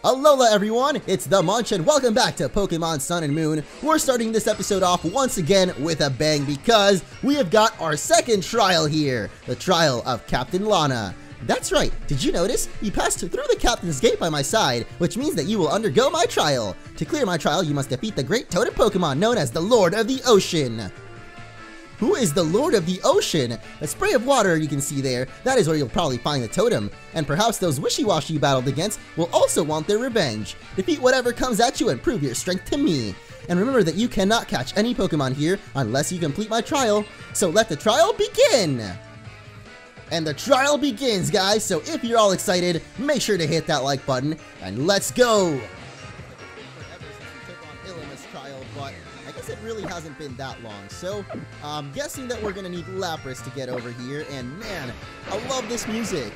Alola everyone, it's the Munch and welcome back to Pokemon Sun and Moon. We're starting this episode off once again with a bang because we have got our second trial here, the trial of Captain Lana. That's right, did you notice? You passed through the Captain's Gate by my side, which means that you will undergo my trial. To clear my trial, you must defeat the great totem Pokemon known as the Lord of the Ocean. Who is the Lord of the Ocean? A spray of water you can see there, that is where you'll probably find the totem. And perhaps those Wishiwashed you battled against will also want their revenge. Defeat whatever comes at you and prove your strength to me. And remember that you cannot catch any Pokemon here unless you complete my trial. So let the trial begin! And the trial begins, guys, so if you're all excited, make sure to hit that like button, and let's go! It really hasn't been that long, so I'm guessing that we're gonna need Lapras to get over here, and man, I love this music.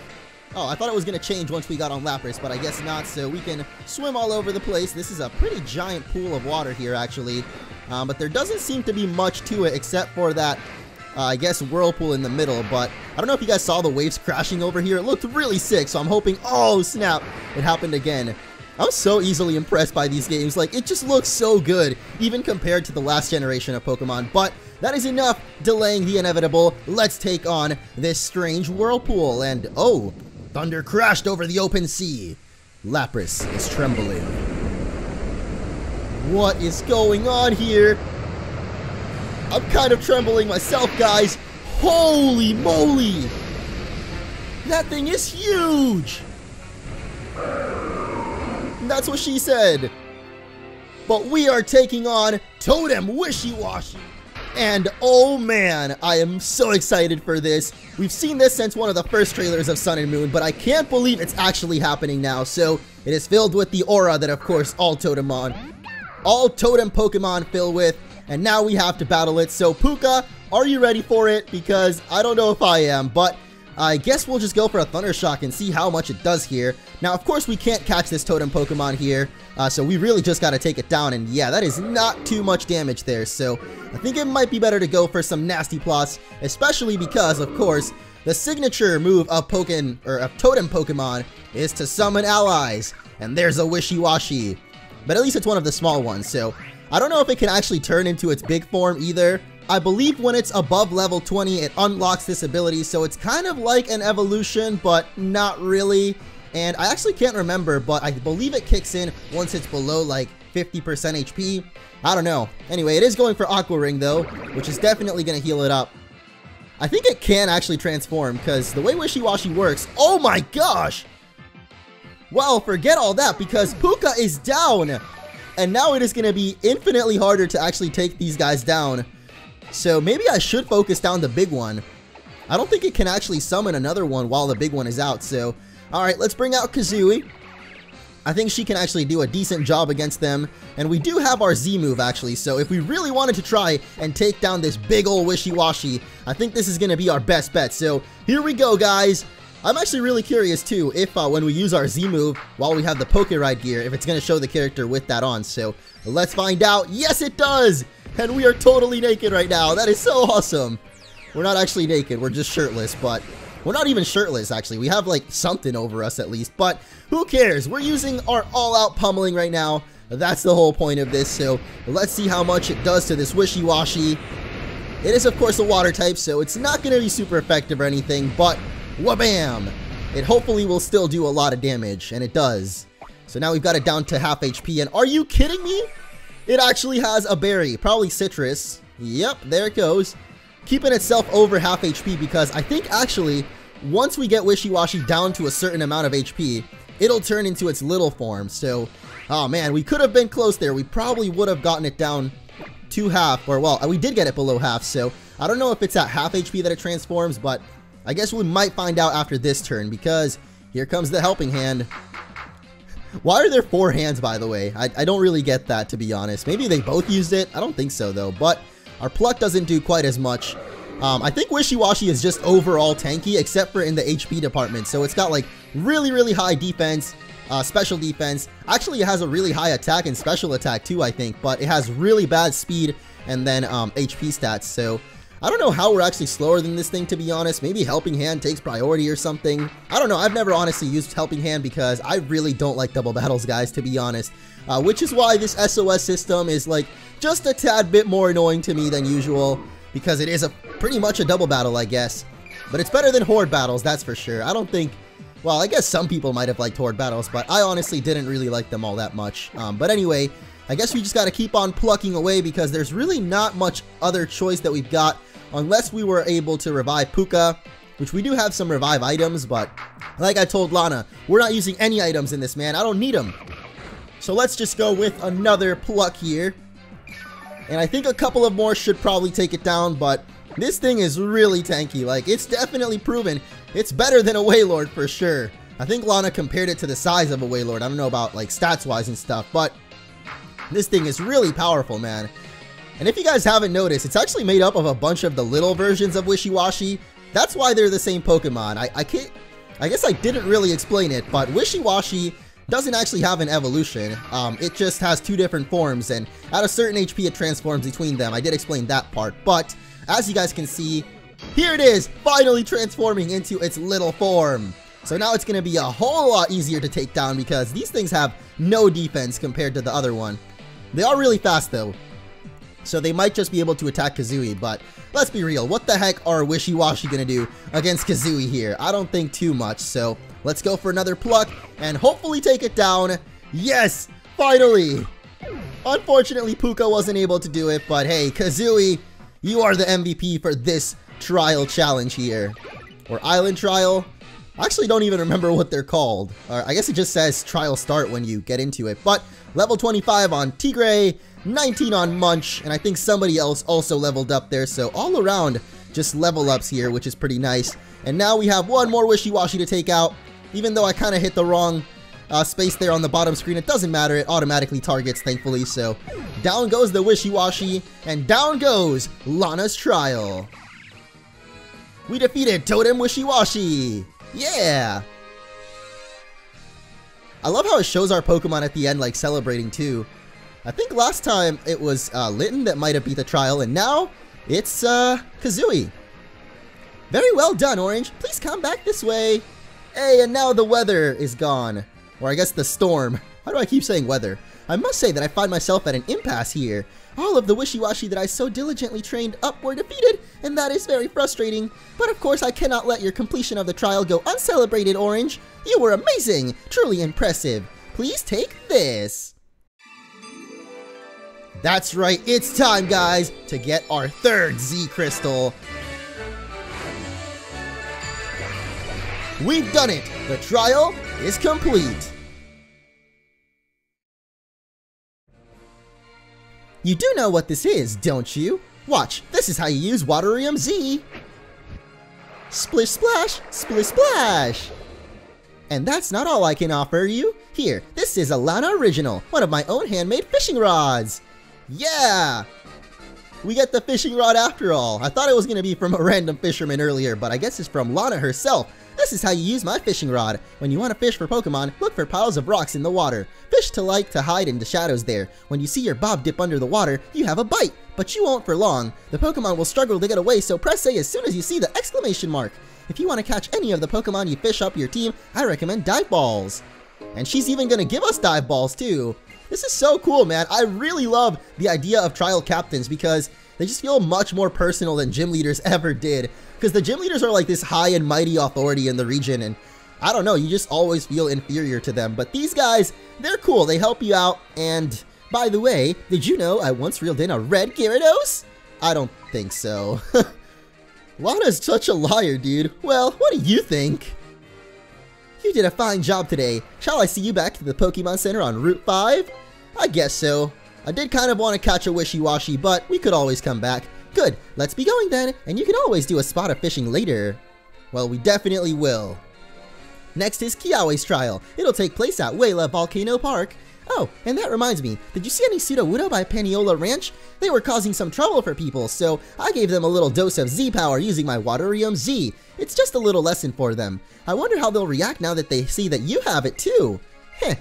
Oh, I thought it was gonna change once we got on Lapras, but I guess not, so we can swim all over the place. This is a pretty giant pool of water here, actually, but there doesn't seem to be much to it except for that, I guess, whirlpool in the middle, but I don't know if you guys saw the waves crashing over here. It looked really sick, so I'm hoping, oh snap, it happened again. I'm so easily impressed by these games, like, it just looks so good, even compared to the last generation of Pokemon, but that is enough delaying the inevitable. Let's take on this strange whirlpool, and oh, thunder crashed over the open sea. Lapras is trembling. What is going on here? I'm kind of trembling myself, guys. Holy moly! That thing is huge! That's what she said. But we are taking on Totem Wishiwashed. And oh man, I am so excited for this. We've seen this since one of the first trailers of Sun and Moon, but I can't believe it's actually happening now. So it is filled with the aura that of course all totem Pokemon fill with. And now we have to battle it. So Puka, are you ready for it? Because I don't know if I am, but I guess we'll just go for a Thunder Shock and see how much it does here. Now, of course, we can't catch this totem Pokemon here, so we really just got to take it down, and yeah, that is not too much damage there, so I think it might be better to go for some nasty plots, especially because, of course, the signature move of totem Pokemon is to summon allies, and there's a Wishiwashed, but at least it's one of the small ones, so I don't know if it can actually turn into its big form either. I believe when it's above level 20, it unlocks this ability, so it's kind of like an evolution, but not really. And I actually can't remember, but I believe it kicks in once it's below like 50% HP. I don't know. Anyway, it is going for Aqua Ring though, which is definitely going to heal it up. I think it can actually transform, because the way Wishiwashed works, oh my gosh! Well, forget all that, because Puka is down! And now it is going to be infinitely harder to actually take these guys down. So maybe I should focus down the big one. I don't think it can actually summon another one while the big one is out, so alright, let's bring out Kazooie. I think she can actually do a decent job against them, and we do have our Z move actually, so if we really wanted to try and take down this big ol' Wishiwashed, I think this is going to be our best bet, so here we go, guys. I'm actually really curious too if when we use our Z move while we have the Poke Ride gear, if it's going to show the character with that on, so let's find out. Yes, it does! And we are totally naked right now. That is so awesome. We're not actually naked. We're just shirtless, but we're not even shirtless, actually. We have, like, something over us at least, but who cares? We're using our all-out pummeling right now. That's the whole point of this, so let's see how much it does to this Wishiwashed. It is, of course, a water type, so it's not going to be super effective or anything, but wha-bam! It hopefully will still do a lot of damage, and it does. So now we've got it down to half HP, and are you kidding me? It actually has a berry, probably citrus. Yep, there it goes. Keeping itself over half HP because I think actually, once we get Wishiwashed down to a certain amount of HP, it'll turn into its little form. So, oh man, we could have been close there. We probably would have gotten it down to half, or well, we did get it below half, so I don't know if it's at half HP that it transforms, but I guess we might find out after this turn because here comes the helping hand. Why are there 4 hands, by the way? I don't really get that, to be honest. Maybe they both used it? I don't think so, though. But our Pluck doesn't do quite as much. I think Wishiwashed is just overall tanky, except for in the HP department. So it's got, like, really, really high defense, special defense. Actually, it has a really high attack and special attack, too, I think. But it has really bad speed and then HP stats. So I don't know how we're actually slower than this thing, to be honest. Maybe Helping Hand takes priority or something. I don't know. I've never honestly used Helping Hand because I really don't like double battles, guys, to be honest. Which is why this SOS system is like just a tad bit more annoying to me than usual, because it is pretty much a double battle, I guess. But it's better than horde battles, that's for sure. I don't think, well, I guess some people might have liked horde battles, but I honestly didn't really like them all that much. But anyway, I guess we just got to keep on plucking away because there's really not much other choice that we've got unless we were able to revive Puka, which we do have some revive items, but like I told Lana, we're not using any items in this, man. I don't need them. So let's just go with another pluck here. And I think a couple of more should probably take it down, but this thing is really tanky. Like, it's definitely proven it's better than a Wailord for sure. I think Lana compared it to the size of a Wailord. I don't know about like stats-wise and stuff, but this thing is really powerful, man. And if you guys haven't noticed, it's actually made up of a bunch of the little versions of Wishiwashed. That's why they're the same Pokemon. I guess I didn't really explain it, but Wishiwashed doesn't actually have an evolution. It just has two different forms, and at a certain HP it transforms between them. I did explain that part, but as you guys can see, here it is, finally transforming into its little form. So now it's going to be a whole lot easier to take down because these things have no defense compared to the other one. They are really fast though, so they might just be able to attack Kazooie, but let's be real, what the heck are Wishiwashed gonna do against Kazooie here? I don't think too much, so let's go for another pluck and hopefully take it down. Yes, finally! Unfortunately, Puka wasn't able to do it, but hey, Kazooie, you are the MVP for this trial challenge here. Or island trial. I actually don't even remember what they're called. I guess it just says trial start when you get into it, but level 25 on Tigray, 19 on Munch, and I think somebody else also leveled up there, so all around just level ups here, which is pretty nice. And now we have one more Wishiwashed to take out, even though I kind of hit the wrong space there on the bottom screen. It doesn't matter, it automatically targets, thankfully, so down goes the Wishiwashed, and down goes Lana's trial. We defeated Totem Wishiwashed! Yeah! I love how it shows our Pokemon at the end, like, celebrating, too. I think last time it was Litten that might have beat the trial, and now it's Kazooie. Very well done, Orange. Please come back this way. Hey, and now the weather is gone. Or I guess the storm. Why do I keep saying weather? I must say that I find myself at an impasse here. All of the Wishiwashed that I so diligently trained up were defeated, and that is very frustrating. But of course I cannot let your completion of the trial go uncelebrated, Orange. You were amazing, truly impressive. Please take this. That's right, it's time, guys, to get our third Z Crystal. We've done it! The trial is complete! You do know what this is, don't you? Watch, this is how you use Waterium Z! Splish splash, splish splash! And that's not all I can offer you. Here, this is a Lana original, one of my own handmade fishing rods! Yeah! We get the fishing rod after all. I thought it was going to be from a random fisherman earlier, but I guess it's from Lana herself. This is how you use my fishing rod. When you want to fish for Pokemon, look for piles of rocks in the water. Fish to hide in the shadows there. When you see your bob dip under the water, you have a bite, but you won't for long. The Pokemon will struggle to get away, so press A as soon as you see the exclamation mark. If you want to catch any of the Pokemon you fish up your team, I recommend dive balls. And she's even going to give us dive balls too. This is so cool, man. I really love the idea of trial captains because they just feel much more personal than gym leaders ever did. Because the gym leaders are like this high and mighty authority in the region, and I don't know, you just always feel inferior to them. But these guys, they're cool. They help you out. And by the way, did you know I once reeled in a red Gyarados? I don't think so. Lana's such a liar, dude. Well, what do you think? You did a fine job today. Shall I see you back to the Pokemon Center on Route 5? I guess so. I did kind of want to catch a Wishiwashed, but we could always come back. Good, let's be going then, and you can always do a spot of fishing later. Well, we definitely will. Next is Kiawe's trial. It'll take place at Wela Volcano Park. Oh, and that reminds me, did you see any Sudowoodo by Paniola Ranch? They were causing some trouble for people, so I gave them a little dose of Z-Power using my Waterium Z. It's just a little lesson for them. I wonder how they'll react now that they see that you have it too. Heh.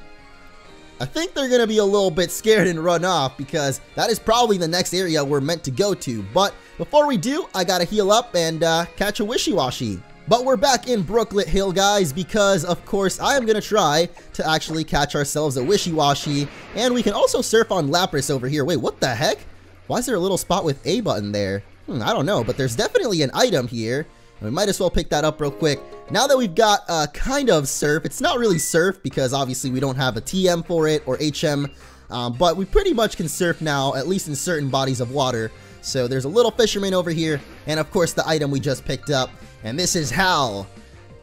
I think they're going to be a little bit scared and run off because that is probably the next area we're meant to go to. But before we do, I got to heal up and catch a Wishiwashed. But we're back in Brooklet Hill, guys, because, of course, I am going to try to actually catch ourselves a Wishiwashed. And we can also surf on Lapras over here. Wait, what the heck? Why is there a little spot with A button there? I don't know, but there's definitely an item here. We might as well pick that up real quick. Now that we've got kind of surf, it's not really surf because obviously we don't have a TM for it or HM. But we pretty much can surf now, at least in certain bodies of water. So there's a little fisherman over here. And of course the item we just picked up. And this is Hal.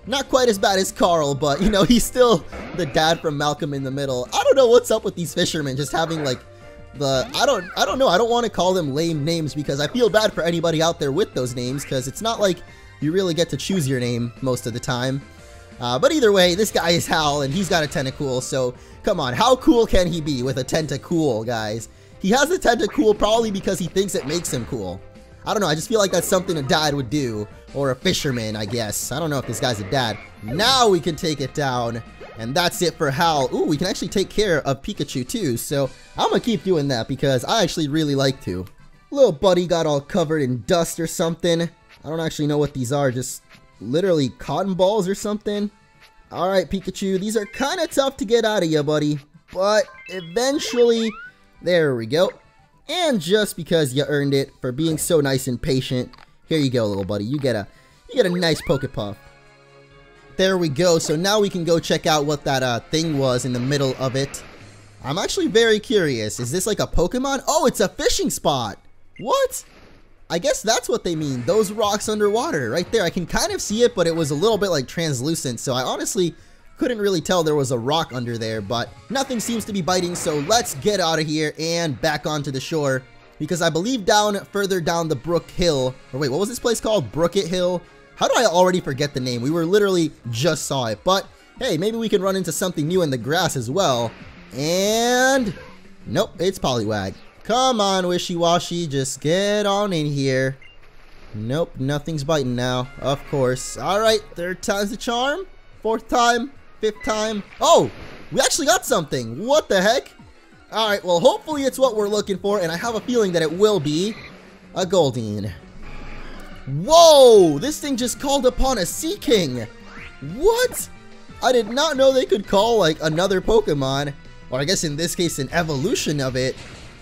Not quite as bad as Carl, but you know, he's still the dad from Malcolm in the Middle. I don't know what's up with these fishermen just having like I don't know. I don't want to call them lame names because I feel bad for anybody out there with those names because it's not like you really get to choose your name most of the time. But either way, this guy is Hal and he's got a Tentacool, so come on, how cool can he be with a Tentacool, guys? He has a Tentacool probably because he thinks it makes him cool. I don't know, I just feel like that's something a dad would do, or a fisherman, I guess. I don't know if this guy's a dad. Now we can take it down, and that's it for Hal. Ooh, we can actually take care of Pikachu too, so I'm gonna keep doing that because I actually really like to. Little buddy got all covered in dust or something. I don't actually know what these are, just literally cotton balls or something. Alright, Pikachu, these are kind of tough to get out of you, buddy, but eventually, there we go. And just because you earned it for being so nice and patient, here you go, little buddy. You get a nice Pokepuff. There we go. So now we can go check out what that thing was in the middle of it. I'm actually very curious. Is this like a Pokemon? Oh, it's a fishing spot. What? I guess that's what they mean. Those rocks underwater right there. I can kind of see it, but it was a little bit like translucent. So I honestly couldn't really tell there was a rock under there, but nothing seems to be biting, so let's get out of here and back onto the shore, because I believe further down the Brook Hill, or wait, what was this place called? Brooklet Hill? How do I already forget the name? We were literally just saw it, but hey, maybe we can run into something new in the grass as well, and nope, it's Poliwag. Come on, Wishiwashed, just get on in here. Nope, nothing's biting now, of course. Alright, third time's the charm, fourth time, fifth time. Oh, we actually got something. What the heck? Alright, well, hopefully it's what we're looking for, and I have a feeling that it will be a Goldeen. Whoa! This thing just called upon a Sea King. What? I did not know they could call, like, another Pokemon, or I guess in this case, an evolution of it.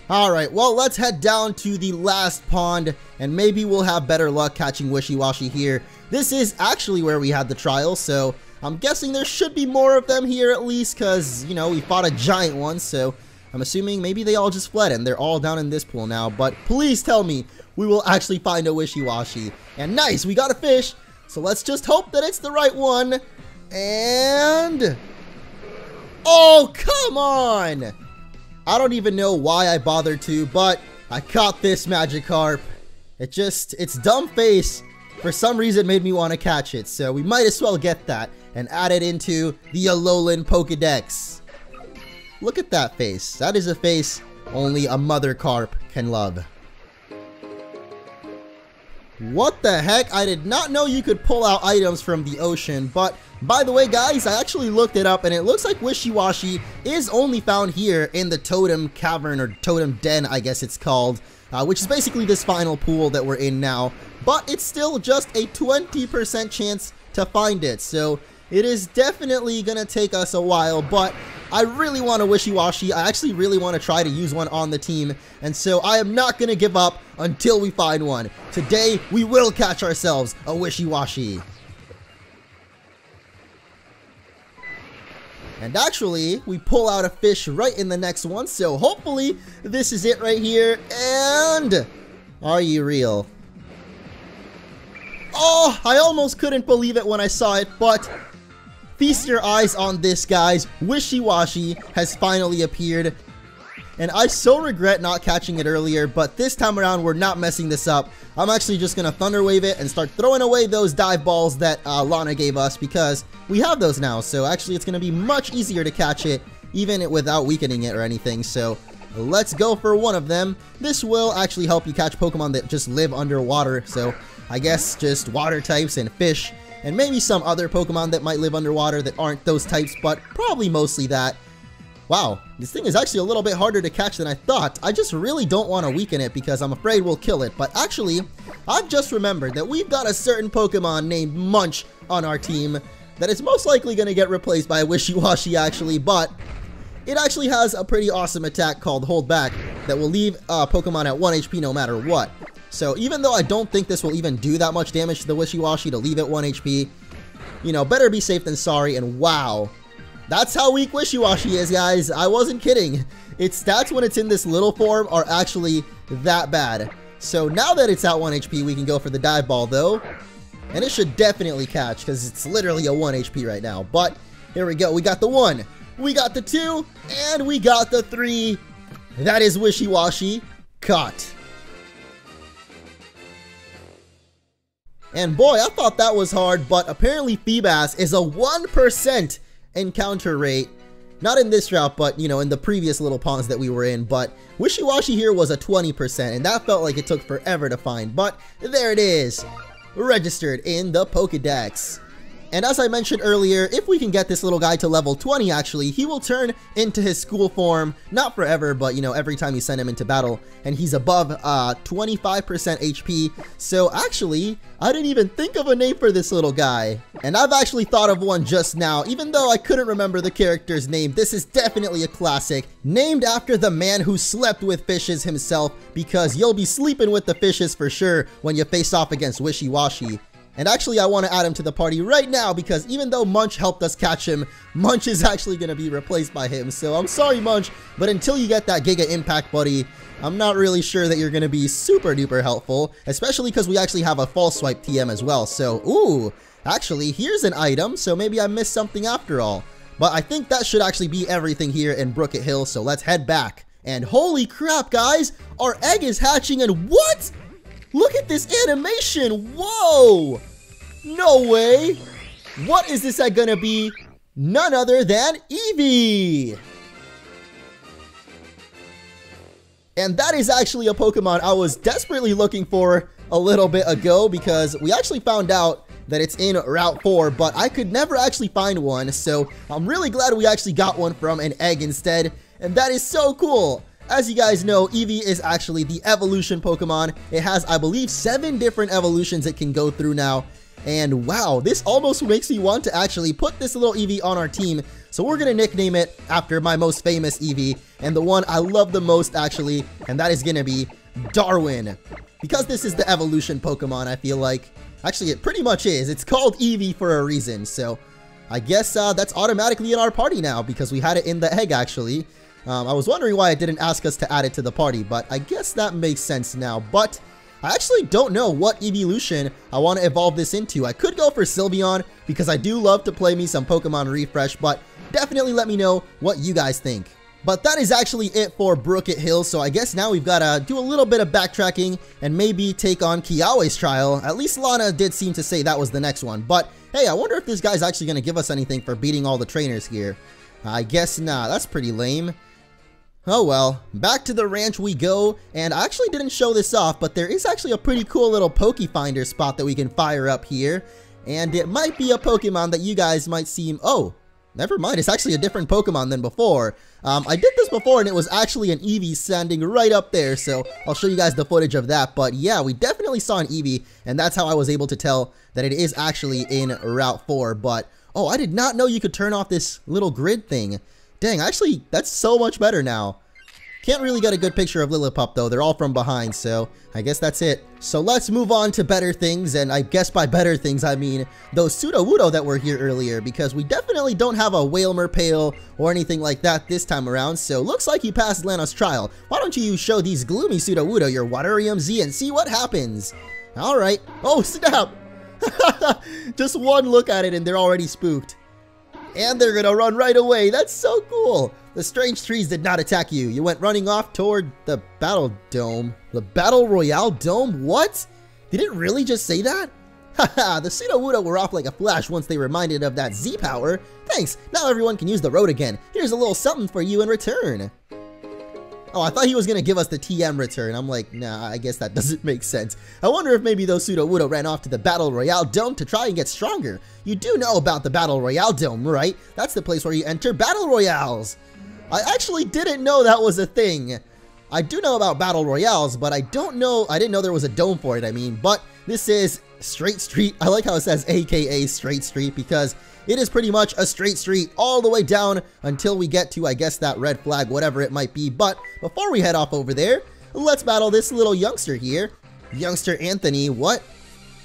Alright, well, let's head down to the last pond, and maybe we'll have better luck catching Wishiwashed here. This is actually where we had the trial, so I'm guessing there should be more of them here at least, because, you know, we fought a giant one, so I'm assuming maybe they all just fled and they're all down in this pool now. But please tell me we will actually find a Wishiwashed. And nice, we got a fish, so let's just hope that it's the right one. And oh, come on! I don't even know why I bothered to, but I caught this Magikarp. Its dumb face for some reason made me want to catch it, so we might as well get that and add it into the Alolan Pokedex. Look at that face. That is a face only a mother carp can love. What the heck? I did not know you could pull out items from the ocean, but by the way, guys, I actually looked it up and it looks like Wishiwashed is only found here in the Totem Cavern, or Totem Den, I guess it's called, which is basically this final pool that we're in now, but it's still just a 20% chance to find it, so it is definitely gonna take us a while, but I really want a Wishiwashed. I actually really want to try to use one on the team, and so I am not gonna give up until we find one. Today, we will catch ourselves a Wishiwashed. And actually, we pull out a fish right in the next one, so hopefully this is it right here, and are you real? Oh, I almost couldn't believe it when I saw it, but feast your eyes on this, guys. Wishiwashed has finally appeared, and I so regret not catching it earlier, but this time around, we're not messing this up. I'm actually just going to Thunder Wave it and start throwing away those dive balls that Lana gave us, because we have those now, so actually it's going to be much easier to catch it, even without weakening it or anything, so let's go for one of them. This will actually help you catch Pokemon that just live underwater, so I guess just water types and fish, and maybe some other Pokemon that might live underwater that aren't those types, but probably mostly that. Wow, this thing is actually a little bit harder to catch than I thought. I just really don't want to weaken it because I'm afraid we'll kill it. But actually, I've just remembered that we've got a certain Pokemon named Munch on our team that is most likely going to get replaced by Wishiwashed actually, but it actually has a pretty awesome attack called Hold Back that will leave Pokemon at 1 HP no matter what. So even though I don't think this will even do that much damage to the Wishiwashed to leave it 1 HP, you know, better be safe than sorry. And wow, that's how weak Wishiwashed is, guys. I wasn't kidding. Its stats when it's in this little form are actually that bad. So now that it's at 1 HP, we can go for the Dive Ball though. And it should definitely catch because it's literally a 1 HP right now. But here we go. We got the 1, we got the 2, and we got the 3. That is Wishiwashed caught. And boy, I thought that was hard, but apparently Feebas is a 1% encounter rate. Not in this route, but, you know, in the previous little ponds that we were in. But Wishiwashed here was a 20%, and that felt like it took forever to find. But there it is, registered in the Pokedex. And as I mentioned earlier, if we can get this little guy to level 20 actually, he will turn into his school form, not forever, but you know, every time you send him into battle, and he's above 25% HP. So actually, I didn't even think of a name for this little guy. And I've actually thought of one just now, even though I couldn't remember the character's name. This is definitely a classic, named after the man who slept with fishes himself, because you'll be sleeping with the fishes for sure when you face off against Wishiwashed. And actually, I want to add him to the party right now because even though Munch helped us catch him, Munch is actually going to be replaced by him. So I'm sorry, Munch, but until you get that Giga Impact, buddy, I'm not really sure that you're going to be super duper helpful, especially because we actually have a False Swipe TM as well. So, ooh, actually, here's an item, so maybe I missed something after all. But I think that should actually be everything here in Brookett Hill, so let's head back. And holy crap, guys, our egg is hatching, and what? Look at this animation! Whoa! No way! What is this egg gonna be? None other than Eevee! And that is actually a Pokemon I was desperately looking for a little bit ago because we actually found out that it's in Route 4, but I could never actually find one, so I'm really glad we actually got one from an egg instead, and that is so cool! As you guys know, Eevee is actually the evolution Pokemon. It has, I believe, 7 different evolutions it can go through now. And wow, this almost makes me want to actually put this little Eevee on our team. So we're going to nickname it after my most famous Eevee, and the one I love the most actually, and that is going to be Darwin. Because this is the evolution Pokemon, I feel like. Actually, it pretty much is. It's called Eevee for a reason. So I guess that's automatically in our party now because we had it in the egg actually. I was wondering why it didn't ask us to add it to the party, but I guess that makes sense now. But I actually don't know what evolution I want to evolve this into. I could go for Sylveon because I do love to play me some Pokemon Refresh, but definitely let me know what you guys think. But that is actually it for Brookett Hill, so I guess now we've got to do a little bit of backtracking and maybe take on Kiawe's trial. At least Lana did seem to say that was the next one. But hey, I wonder if this guy's actually going to give us anything for beating all the trainers here. I guess not. That's pretty lame. Oh well, back to the ranch we go, and I actually didn't show this off, but there is actually a pretty cool little Pokefinder spot that we can fire up here, and it might be a Pokemon that you guys might see. Oh, never mind, it's actually a different Pokemon than before. I did this before, and it was actually an Eevee standing right up there, so I'll show you guys the footage of that, but yeah, we definitely saw an Eevee, and that's how I was able to tell that it is actually in Route 4, but oh, I did not know you could turn off this little grid thing. Dang, actually, that's so much better now. Can't really get a good picture of Lillipup though, they're all from behind, so I guess that's it. So let's move on to better things, and I guess by better things I mean those Sudowoodo that were here earlier, because we definitely don't have a Wailmer Pail or anything like that this time around, so looks like you passed Lana's trial. Why don't you show these gloomy Sudowoodo your Waterium Z and see what happens? Alright. Oh, snap! Just one look at it and they're already spooked. And they're gonna run right away. That's so cool. The strange trees did not attack you. You went running off toward the Battle Dome. The Battle Royale Dome? What? Did it really just say that? Haha, the Sudowoodo were off like a flash once they reminded of that Z power. Thanks, now everyone can use the road again. Here's a little something for you in return. Oh, I thought he was gonna give us the TM return. I'm like, nah, I guess that doesn't make sense. I wonder if maybe those Sudowoodo ran off to the Battle Royale Dome to try and get stronger. You do know about the Battle Royale Dome, right? That's the place where you enter Battle Royales. I actually didn't know that was a thing. I do know about Battle Royales, but I didn't know there was a dome for it, I mean. But this is Straight Street. I like how it says AKA Straight Street because it is pretty much a straight street all the way down until we get to, I guess, that red flag, whatever it might be. But before we head off over there, let's battle this little youngster here. Youngster Anthony, what?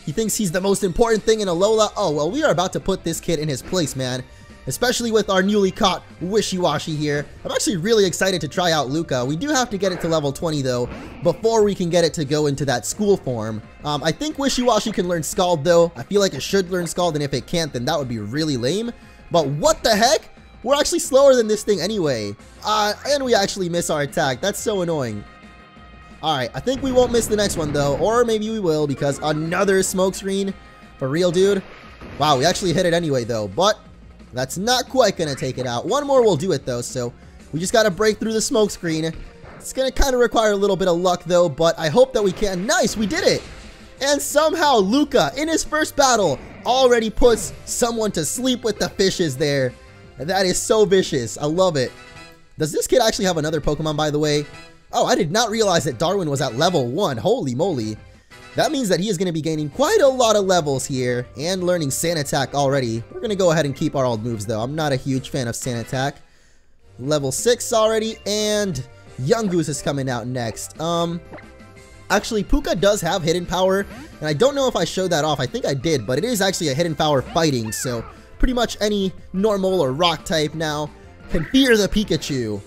He thinks he's the most important thing in Alola? Oh, well, we are about to put this kid in his place, man. Especially with our newly caught Wishiwashed here. I'm actually really excited to try out Luca. We do have to get it to level 20 though, before we can get it to go into that school form. I think Wishiwashed can learn Scald though. I feel like it should learn Scald, and if it can't, then that would be really lame. But what the heck? We're actually slower than this thing anyway. And we actually miss our attack. That's so annoying. Alright, I think we won't miss the next one though, or maybe we will because another smoke screen. For real, dude? Wow, we actually hit it anyway though, but that's not quite gonna take it out. One more will do it though, so we just gotta break through the smoke screen. It's gonna kind of require a little bit of luck though, but I hope that we can. Nice, we did it! And somehow Luca, in his first battle, already puts someone to sleep with the fishes there. And that is so vicious. I love it. Does this kid actually have another Pokemon, by the way? Oh, I did not realize that Darwin was at level 1. Holy moly. That means that he is going to be gaining quite a lot of levels here and learning Sand Attack already. We're going to go ahead and keep our old moves though. I'm not a huge fan of Sand Attack. Level 6 already, and Young Goose is coming out next. Actually, Puka does have Hidden Power, and I don't know if I showed that off. I think I did, but it is actually a Hidden Power fighting, so pretty much any normal or rock type now can fear the Pikachu,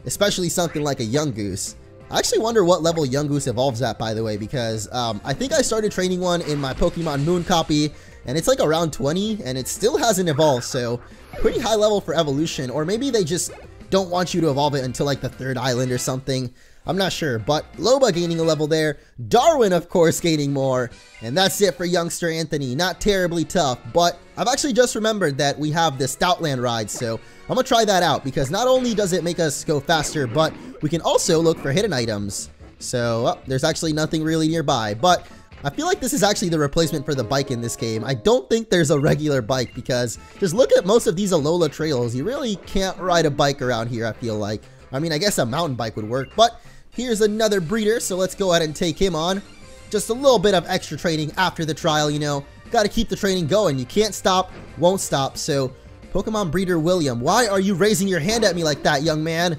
especially something like a Young Goose. I actually wonder what level Young Goose evolves at, by the way, because I think I started training one in my Pokemon Moon copy, and it's like around 20, and it still hasn't evolved, so pretty high level for evolution, or maybe they just don't want you to evolve it until like the 3rd island or something. I'm not sure, but Loba gaining a level there, Darwin of course gaining more, and that's it for youngster Anthony. Not terribly tough, but I've actually just remembered that we have the Stoutland ride, so I'm gonna try that out because not only does it make us go faster, but we can also look for hidden items. So, there's actually nothing really nearby, but I feel like this is actually the replacement for the bike in this game. I don't think there's a regular bike because just look at most of these Alola trails. You really can't ride a bike around here, I feel like. I mean, I guess a mountain bike would work, but here's another breeder, so let's go ahead and take him on. Just a little bit of extra training after the trial, you know. Gotta keep the training going. You can't stop, won't stop. So, Pokemon Breeder William, why are you raising your hand at me like that, young man?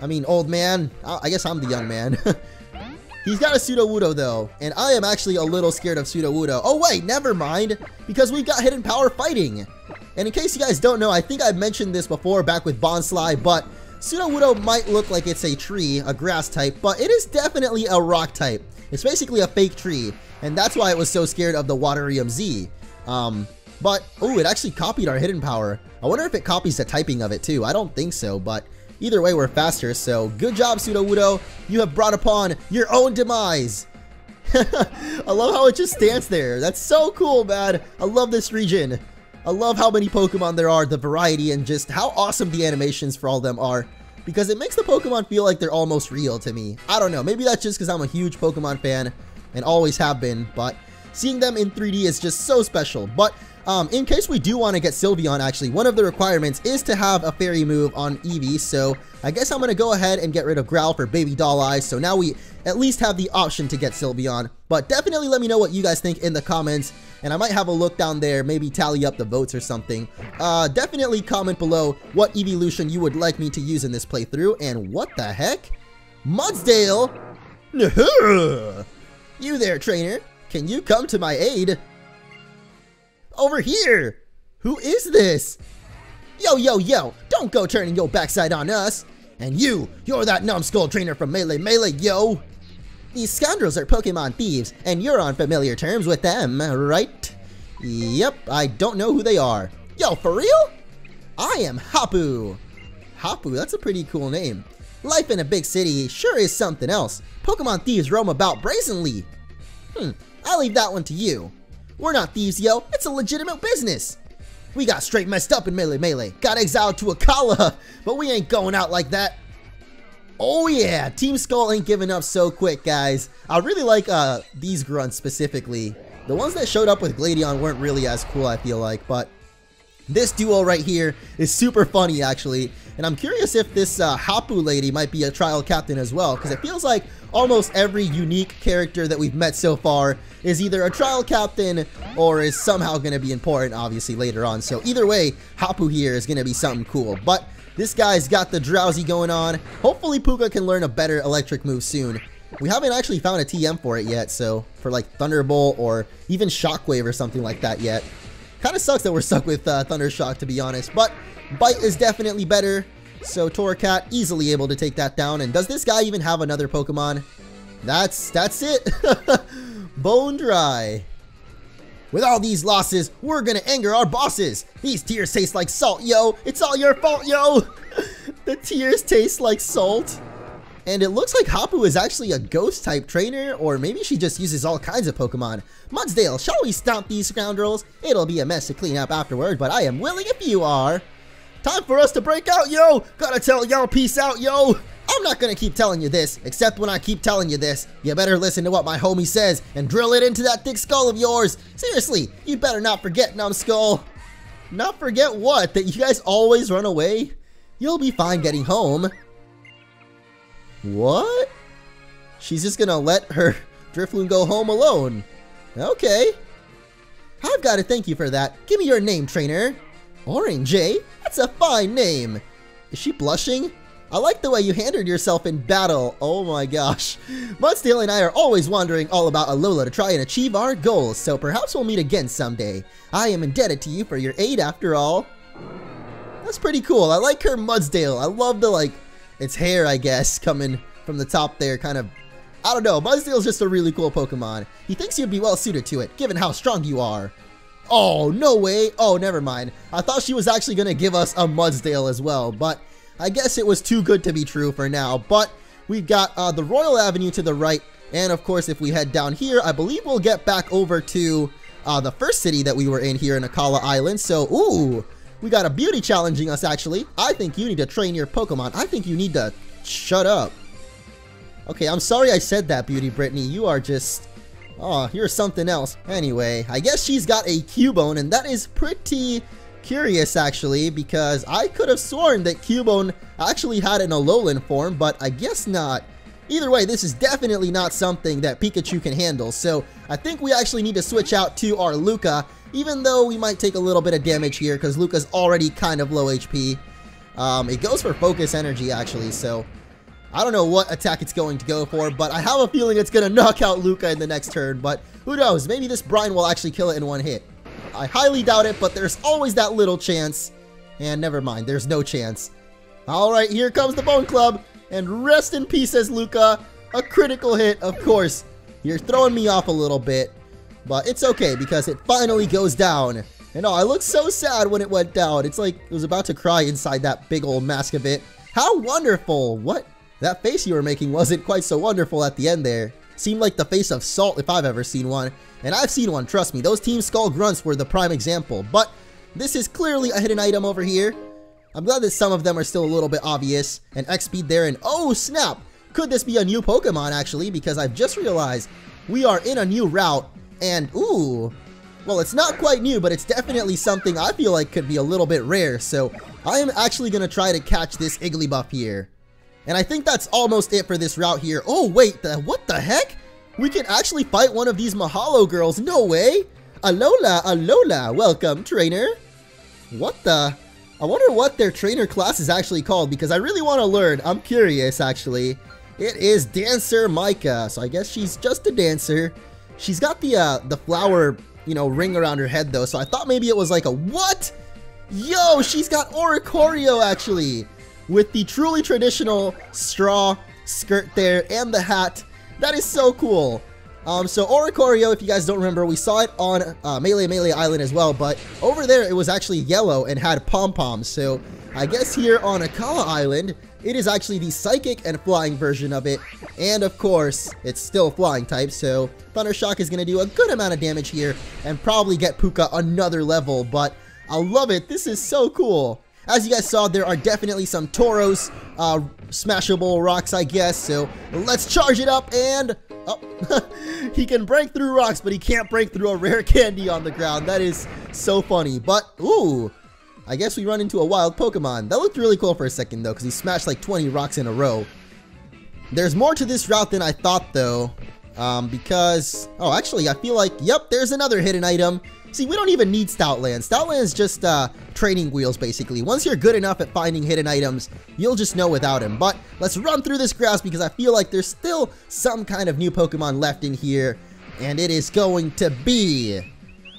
I mean, old man. I guess I'm the young man. He's got a Sudowoodo though, and I am actually a little scared of Sudowoodo. Oh wait, never mind, because we've got Hidden Power fighting. And in case you guys don't know, I think I've mentioned this before back with Bonsly, but Sudowoodo might look like it's a tree, a grass type, but it is definitely a rock type. It's basically a fake tree, and that's why it was so scared of the Waterium Z. But, oh, it actually copied our Hidden Power. I wonder if it copies the typing of it too. I don't think so, but either way, we're faster, so good job, Sudowoodo. You have brought upon your own demise. I love how it just stands there. That's so cool, man. I love this region. I love how many Pokemon there are, the variety, and just how awesome the animations for all of them are. Because it makes the Pokemon feel like they're almost real to me. I don't know, maybe that's just because I'm a huge Pokemon fan and always have been, but seeing them in 3D is just so special. But in case we do want to get Sylveon, actually, one of the requirements is to have a fairy move on Eevee, so I guess I'm going to go ahead and get rid of Growl for Baby Doll Eyes, so now we at least have the option to get Sylveon. But definitely let me know what you guys think in the comments, and I might have a look down there, maybe tally up the votes or something. Definitely comment below what evolution you would like me to use in this playthrough, and what the heck? Mudsdale? You there, trainer. Can you come to my aid? Over here! Who is this? Yo, yo, yo! Don't go turning your backside on us! And you're that numbskull trainer from Melee, yo! These scoundrels are Pokemon thieves, and you're on familiar terms with them, right? Yep, I don't know who they are. Yo, for real? I am Hapu! Hapu, that's a pretty cool name. Life in a big city sure is something else. Pokemon thieves roam about brazenly. I'll leave that one to you. We're not thieves, yo. It's a legitimate business. We got straight messed up in Melee. Got exiled to Akala, but we ain't going out like that. Oh yeah, Team Skull ain't giving up so quick, guys. I really like these grunts specifically. The ones that showed up with Gladion weren't really as cool, I feel like, but this duo right here is super funny, actually. And I'm curious if this Hapu lady might be a trial captain as well, because it feels like almost every unique character that we've met so far is either a trial captain or is somehow going to be important, obviously, later on. So either way, Hapu here is going to be something cool. But this guy's got the drowsy going on. Hopefully Puka can learn a better electric move soon. We haven't actually found a TM for it yet, so for like Thunderbolt or even Shockwave or something like that yet. Kind of sucks that we're stuck with Thundershock, to be honest, but Bite is definitely better. So Torracat easily able to take that down. And does this guy even have another Pokemon? That's it. Bone Dry. With all these losses, we're gonna anger our bosses. These tears taste like salt, yo. It's all your fault, yo. The tears taste like salt. And it looks like Hapu is actually a ghost-type trainer, or maybe she just uses all kinds of Pokemon. Mudsdale, shall we stomp these scoundrels? It'll be a mess to clean up afterward, but I am willing if you are. Time for us to break out, yo! Gotta tell y'all peace out, yo! I'm not gonna keep telling you this, except when I keep telling you this. You better listen to what my homie says and drill it into that thick skull of yours. Seriously, you better not forget, numbskull. Not forget what? That you guys always run away? You'll be fine getting home. What? She's just gonna let her Drifloon go home alone. Okay. I've got to thank you for that. Give me your name, trainer. Orange, eh? That's a fine name. Is she blushing? I like the way you handled yourself in battle. Oh my gosh. Mudsdale and I are always wandering all about Alola to try and achieve our goals, so perhaps we'll meet again someday. I am indebted to you for your aid after all. That's pretty cool. I like her Mudsdale. I love the, like, its hair, I guess, coming from the top there, kind of, I don't know. Mudsdale's just a really cool Pokemon. He thinks you'd be well suited to it, given how strong you are. Oh, no way. Oh, never mind. I thought she was actually going to give us a Mudsdale as well, but I guess it was too good to be true for now. But we've got the Royal Avenue to the right, and of course, if we head down here, I believe we'll get back over to the first city that we were in here in Akala Island. So, ooh, we got a beauty challenging us, actually. I think you need to train your Pokemon. I think you need to shut up. Okay, I'm sorry I said that, Beauty Brittany. You are just... oh, you're something else. Anyway, I guess she's got a Cubone, and that is pretty curious, actually, because I could have sworn that Cubone actually had an Alolan form, but I guess not. Either way, this is definitely not something that Pikachu can handle, so I think we actually need to switch out to our Luca, even though we might take a little bit of damage here, because Luca's already kind of low HP. It goes for Focus Energy, actually, so I don't know what attack it's going to go for, but I have a feeling it's going to knock out Luca in the next turn, but who knows, maybe this Brine will actually kill it in one hit. I highly doubt it, but there's always that little chance, and never mind, there's no chance. Alright, here comes the Bone Club, and rest in peace as Luca, a critical hit, of course. You're throwing me off a little bit, but it's okay, because it finally goes down. And oh, I looked so sad when it went down, it's like it was about to cry inside that big old mask of it. How wonderful! What? That face you were making wasn't quite so wonderful at the end there. Seemed like the face of Salt if I've ever seen one. And I've seen one, trust me. Those Team Skull grunts were the prime example. But this is clearly a hidden item over here. I'm glad that some of them are still a little bit obvious. And X-Speed there, and oh snap! Could this be a new Pokemon actually? Because I've just realized we are in a new route. And ooh, well, it's not quite new, but it's definitely something I feel like could be a little bit rare. So I am actually going to try to catch this Igglybuff here. And I think that's almost it for this route here. Oh, wait, what the heck? We can actually fight one of these Mahalo girls. No way. Alola, Alola. Welcome, trainer. What the? I wonder what their trainer class is actually called, because I really want to learn. I'm curious, actually. It is Dancer Micah. So I guess she's just a dancer. She's got the flower, you know, ring around her head, though. So I thought maybe it was like a what? Yo, she's got Oricorio, actually, with the truly traditional straw skirt there and the hat. That is so cool. So Oricorio, if you guys don't remember, we saw it on Melee Island as well, but over there it was actually yellow and had pom-poms. So I guess here on Akala Island, it is actually the psychic and flying version of it. And of course, it's still flying type, so Thunder Shock is going to do a good amount of damage here and probably get Puka another level, but I love it. This is so cool. As you guys saw, there are definitely some Tauros smashable rocks, I guess, so let's charge it up and... oh, he can break through rocks, but he can't break through a rare candy on the ground. That is so funny, but ooh, I guess we run into a wild Pokemon. That looked really cool for a second though, because he smashed like 20 rocks in a row. There's more to this route than I thought though, because, oh, actually I feel like, yep, there's another hidden item. See, we don't even need Stoutland. Stoutland is just training wheels basically. Once you're good enough at finding hidden items, you'll just know without him. But let's run through this grass because I feel like there's still some kind of new Pokemon left in here, and it is going to be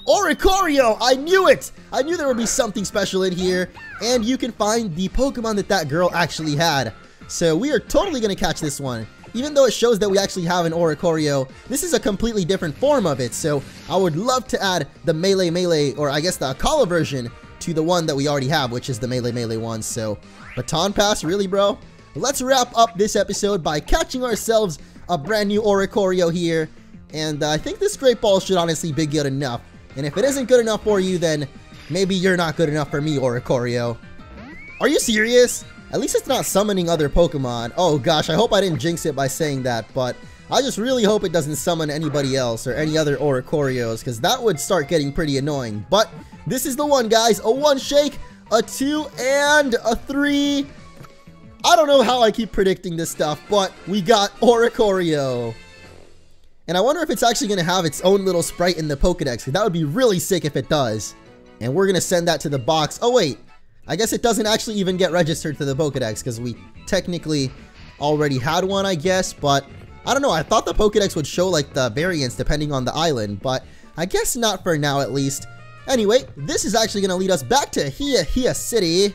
Oricorio! I knew it! I knew there would be something special in here, and you can find the Pokemon that that girl actually had. So we are totally going to catch this one. Even though it shows that we actually have an Oricorio, this is a completely different form of it, so I would love to add the Melee, or I guess the Akala version, to the one that we already have, which is the Melee one. So, Baton Pass, really, bro? Let's wrap up this episode by catching ourselves a brand new Oricorio here, and I think this Great Ball should honestly be good enough. And if it isn't good enough for you, then maybe you're not good enough for me, Oricorio. Are you serious? At least it's not summoning other Pokemon. Oh gosh, I hope I didn't jinx it by saying that, but I just really hope it doesn't summon anybody else or any other Oricorios, because that would start getting pretty annoying. But this is the one, guys. A 1 shake, a 2, and a 3. I don't know how I keep predicting this stuff, but we got Oricorio. And I wonder if it's actually going to have its own little sprite in the Pokedex, because that would be really sick if it does. And we're going to send that to the box. Oh, wait. I guess it doesn't actually even get registered to the Pokedex, because we technically already had one, I guess. But I don't know. I thought the Pokedex would show, like, the variants depending on the island. But I guess not for now, at least. Anyway, this is actually going to lead us back to Hiya City.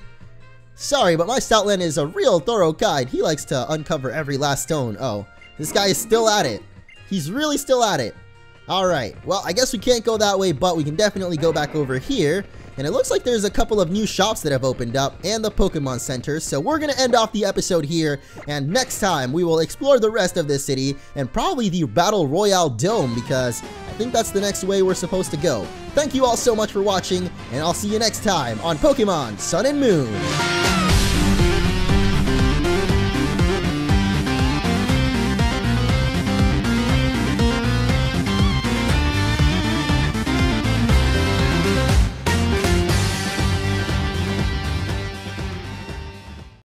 Sorry, but my Stoutland is a real thorough guide. He likes to uncover every last stone. Oh, this guy is still at it. He's really still at it. Alright, well, I guess we can't go that way, but we can definitely go back over here. And it looks like there's a couple of new shops that have opened up, and the Pokemon Center. So we're going to end off the episode here, and next time we will explore the rest of this city, and probably the Battle Royale Dome, because I think that's the next way we're supposed to go. Thank you all so much for watching, and I'll see you next time on Pokemon Sun and Moon.